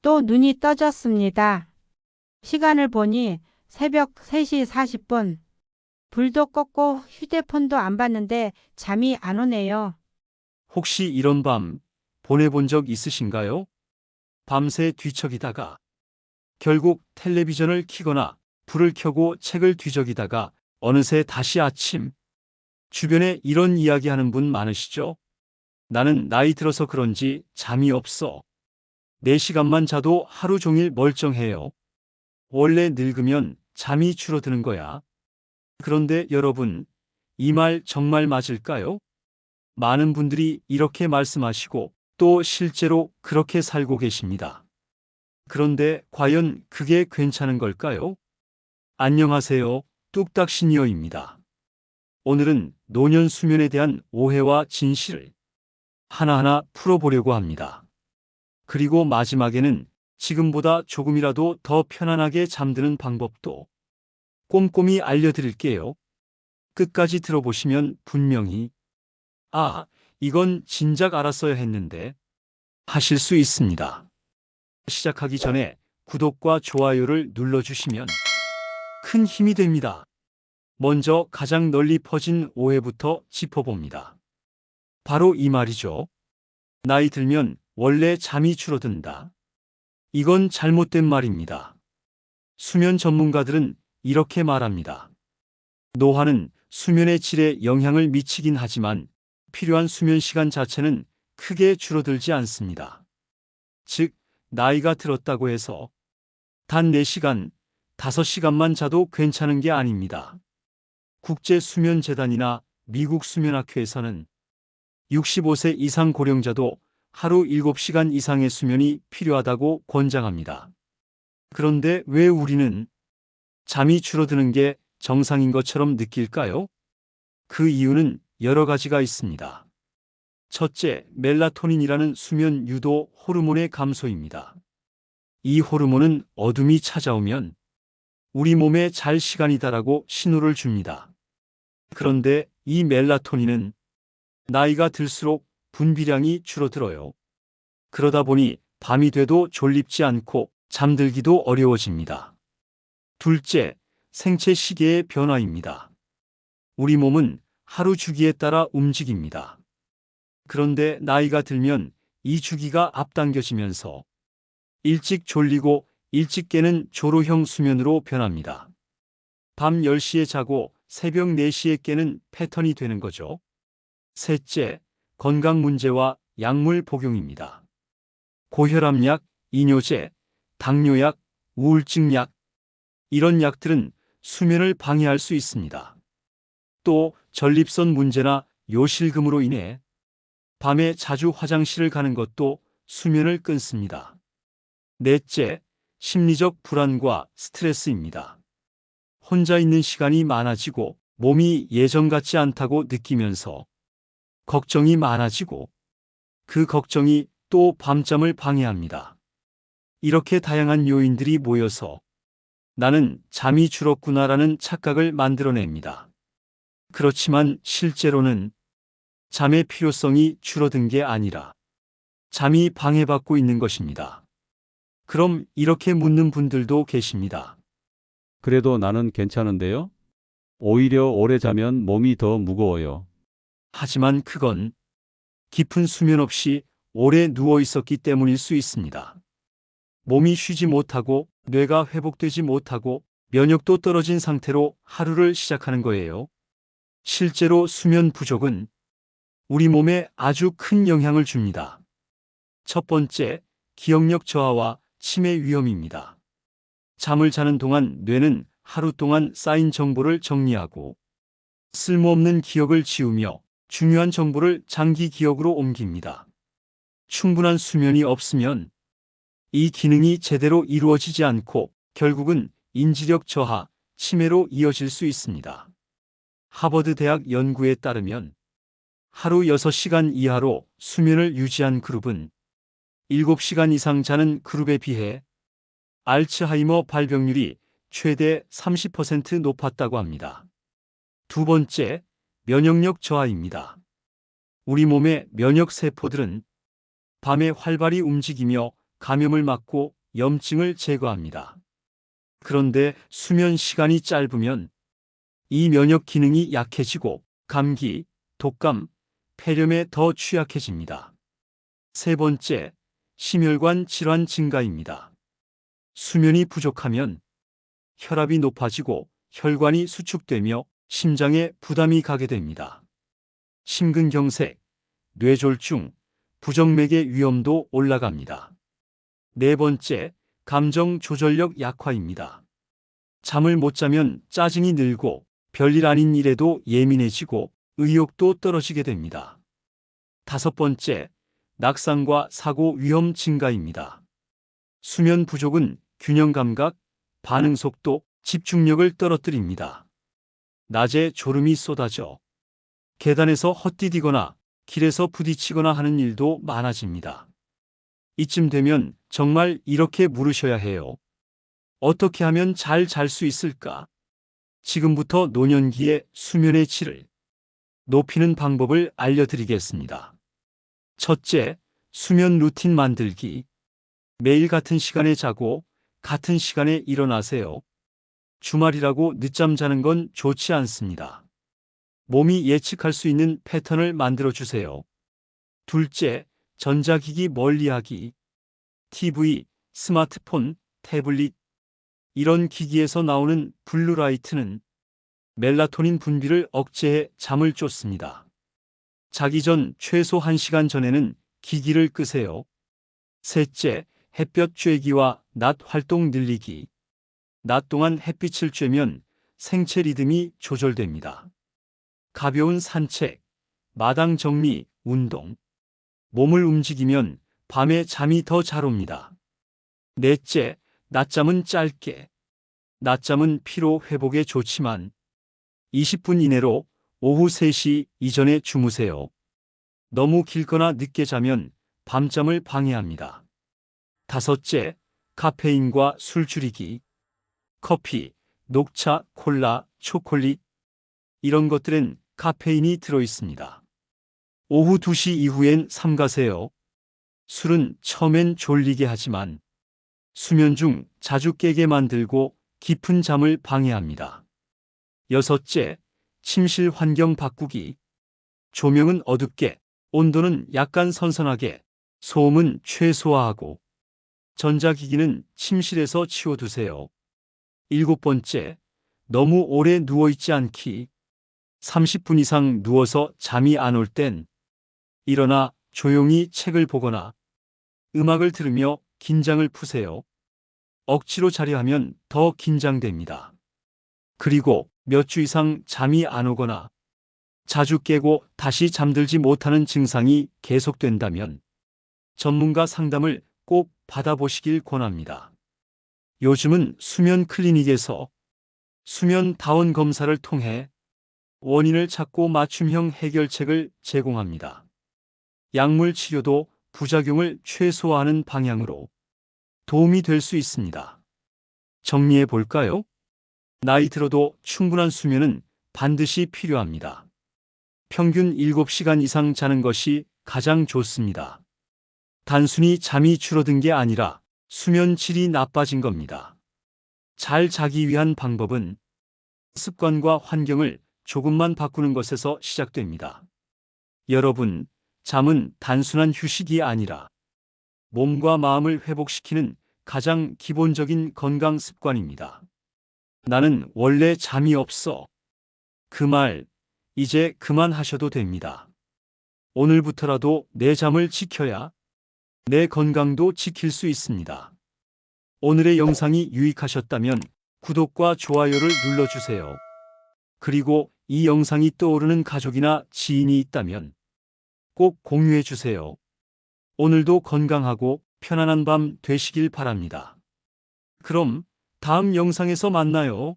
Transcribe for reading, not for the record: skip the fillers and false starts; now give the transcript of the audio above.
또 눈이 떠졌습니다. 시간을 보니 새벽 3시 40분. 불도 껐고 휴대폰도 안 봤는데 잠이 안 오네요. 혹시 이런 밤 보내본 적 있으신가요? 밤새 뒤척이다가 결국 텔레비전을 켜거나 불을 켜고 책을 뒤적이다가 어느새 다시 아침. 주변에 이런 이야기하는 분 많으시죠? 나는 나이 들어서 그런지 잠이 없어. 4시간만 자도 하루 종일 멀쩡해요. 원래 늙으면 잠이 줄어드는 거야. 그런데 여러분, 이 말 정말 맞을까요? 많은 분들이 이렇게 말씀하시고 또 실제로 그렇게 살고 계십니다. 그런데 과연 그게 괜찮은 걸까요? 안녕하세요. 뚝딱 시니어입니다. 오늘은 노년 수면에 대한 오해와 진실을 하나하나 풀어보려고 합니다. 그리고 마지막에는 지금보다 조금이라도 더 편안하게 잠드는 방법도 꼼꼼히 알려드릴게요. 끝까지 들어보시면 분명히 아, 이건 진작 알았어야 했는데 하실 수 있습니다. 시작하기 전에 구독과 좋아요를 눌러주시면 큰 힘이 됩니다. 먼저 가장 널리 퍼진 오해부터 짚어봅니다. 바로 이 말이죠. 나이 들면 원래 잠이 줄어든다. 이건 잘못된 말입니다. 수면 전문가들은 이렇게 말합니다. 노화는 수면의 질에 영향을 미치긴 하지만 필요한 수면 시간 자체는 크게 줄어들지 않습니다. 즉, 나이가 들었다고 해서 단 4시간, 5시간만 자도 괜찮은 게 아닙니다. 국제수면재단이나 미국 수면학회에서는 65세 이상 고령자도 하루 7시간 이상의 수면이 필요하다고 권장합니다. 그런데 왜 우리는 잠이 줄어드는 게 정상인 것처럼 느낄까요? 그 이유는 여러 가지가 있습니다. 첫째, 멜라토닌이라는 수면 유도 호르몬의 감소입니다. 이 호르몬은 어둠이 찾아오면 우리 몸에 잘 시간이다라고 신호를 줍니다. 그런데 이 멜라토닌은 나이가 들수록 분비량이 줄어들어요. 그러다 보니 밤이 돼도 졸립지 않고 잠들기도 어려워집니다. 둘째, 생체 시계의 변화입니다. 우리 몸은 하루 주기에 따라 움직입니다. 그런데 나이가 들면 이 주기가 앞당겨지면서 일찍 졸리고 일찍 깨는 조로형 수면으로 변합니다. 밤 10시에 자고 새벽 4시에 깨는 패턴이 되는 거죠. 셋째, 건강 문제와 약물 복용입니다. 고혈압약, 이뇨제, 당뇨약, 우울증약, 이런 약들은 수면을 방해할 수 있습니다. 또 전립선 문제나 요실금으로 인해 밤에 자주 화장실을 가는 것도 수면을 끊습니다. 넷째, 심리적 불안과 스트레스입니다. 혼자 있는 시간이 많아지고 몸이 예전 같지 않다고 느끼면서 걱정이 많아지고 그 걱정이 또 밤잠을 방해합니다. 이렇게 다양한 요인들이 모여서 나는 잠이 줄었구나라는 착각을 만들어냅니다. 그렇지만 실제로는 잠의 필요성이 줄어든 게 아니라 잠이 방해받고 있는 것입니다. 그럼 이렇게 묻는 분들도 계십니다. 그래도 나는 괜찮은데요? 오히려 오래 자면 몸이 더 무거워요. 하지만 그건 깊은 수면 없이 오래 누워 있었기 때문일 수 있습니다. 몸이 쉬지 못하고 뇌가 회복되지 못하고 면역도 떨어진 상태로 하루를 시작하는 거예요. 실제로 수면 부족은 우리 몸에 아주 큰 영향을 줍니다. 첫 번째, 기억력 저하와 치매 위험입니다. 잠을 자는 동안 뇌는 하루 동안 쌓인 정보를 정리하고 쓸모없는 기억을 지우며 중요한 정보를 장기 기억으로 옮깁니다. 충분한 수면이 없으면 이 기능이 제대로 이루어지지 않고 결국은 인지력 저하, 치매로 이어질 수 있습니다. 하버드 대학 연구에 따르면 하루 6시간 이하로 수면을 유지한 그룹은 7시간 이상 자는 그룹에 비해 알츠하이머 발병률이 최대 30% 높았다고 합니다. 두 번째, 면역력 저하입니다. 우리 몸의 면역 세포들은 밤에 활발히 움직이며 감염을 막고 염증을 제거합니다. 그런데 수면 시간이 짧으면 이 면역 기능이 약해지고 감기, 독감, 폐렴에 더 취약해집니다. 세 번째, 심혈관 질환 증가입니다. 수면이 부족하면 혈압이 높아지고 혈관이 수축되며 심장에 부담이 가게 됩니다. 심근경색, 뇌졸중, 부정맥의 위험도 올라갑니다. 네 번째, 감정 조절력 약화입니다. 잠을 못 자면 짜증이 늘고 별일 아닌 일에도 예민해지고 의욕도 떨어지게 됩니다. 다섯 번째, 낙상과 사고 위험 증가입니다. 수면 부족은 균형 감각, 반응 속도, 집중력을 떨어뜨립니다. 낮에 졸음이 쏟아져 계단에서 헛디디거나 길에서 부딪히거나 하는 일도 많아집니다. 이쯤 되면 정말 이렇게 물으셔야 해요. 어떻게 하면 잘 잘 수 있을까? 지금부터 노년기의 수면의 질을 높이는 방법을 알려드리겠습니다. 첫째, 수면 루틴 만들기. 매일 같은 시간에 자고 같은 시간에 일어나세요. 주말이라고 늦잠 자는 건 좋지 않습니다. 몸이 예측할 수 있는 패턴을 만들어 주세요. 둘째, 전자기기 멀리하기. TV, 스마트폰, 태블릿, 이런 기기에서 나오는 블루라이트는 멜라토닌 분비를 억제해 잠을 쫓습니다. 자기 전 최소 1시간 전에는 기기를 끄세요. 셋째, 햇볕 쬐기와 낮 활동 늘리기. 낮 동안 햇빛을 쬐면 생체 리듬이 조절됩니다. 가벼운 산책, 마당 정리, 운동. 몸을 움직이면 밤에 잠이 더 잘 옵니다. 넷째, 낮잠은 짧게. 낮잠은 피로 회복에 좋지만 20분 이내로 오후 3시 이전에 주무세요. 너무 길거나 늦게 자면 밤잠을 방해합니다. 다섯째, 카페인과 술 줄이기. 커피, 녹차, 콜라, 초콜릿, 이런 것들은 카페인이 들어있습니다. 오후 2시 이후엔 삼가세요. 술은 처음엔 졸리게 하지만 수면 중 자주 깨게 만들고 깊은 잠을 방해합니다. 여섯째, 침실 환경 바꾸기. 조명은 어둡게, 온도는 약간 선선하게, 소음은 최소화하고, 전자기기는 침실에서 치워두세요. 일곱 번째, 너무 오래 누워있지 않기. 30분 이상 누워서 잠이 안 올 땐 일어나 조용히 책을 보거나 음악을 들으며 긴장을 푸세요. 억지로 자려 하면 더 긴장됩니다. 그리고 몇 주 이상 잠이 안 오거나 자주 깨고 다시 잠들지 못하는 증상이 계속된다면 전문가 상담을 꼭 받아보시길 권합니다. 요즘은 수면 클리닉에서 수면 다원 검사를 통해 원인을 찾고 맞춤형 해결책을 제공합니다. 약물 치료도 부작용을 최소화하는 방향으로 도움이 될 수 있습니다. 정리해 볼까요? 나이 들어도 충분한 수면은 반드시 필요합니다. 평균 7시간 이상 자는 것이 가장 좋습니다. 단순히 잠이 줄어든 게 아니라 수면 질이 나빠진 겁니다. 잘 자기 위한 방법은 습관과 환경을 조금만 바꾸는 것에서 시작됩니다. 여러분, 잠은 단순한 휴식이 아니라 몸과 마음을 회복시키는 가장 기본적인 건강 습관입니다. 나는 원래 잠이 없어. 그 말, 이제 그만하셔도 됩니다. 오늘부터라도 내 잠을 지켜야 내 건강도 지킬 수 있습니다. 오늘의 영상이 유익하셨다면 구독과 좋아요를 눌러주세요. 그리고 이 영상이 떠오르는 가족이나 지인이 있다면 꼭 공유해 주세요. 오늘도 건강하고 편안한 밤 되시길 바랍니다. 그럼 다음 영상에서 만나요.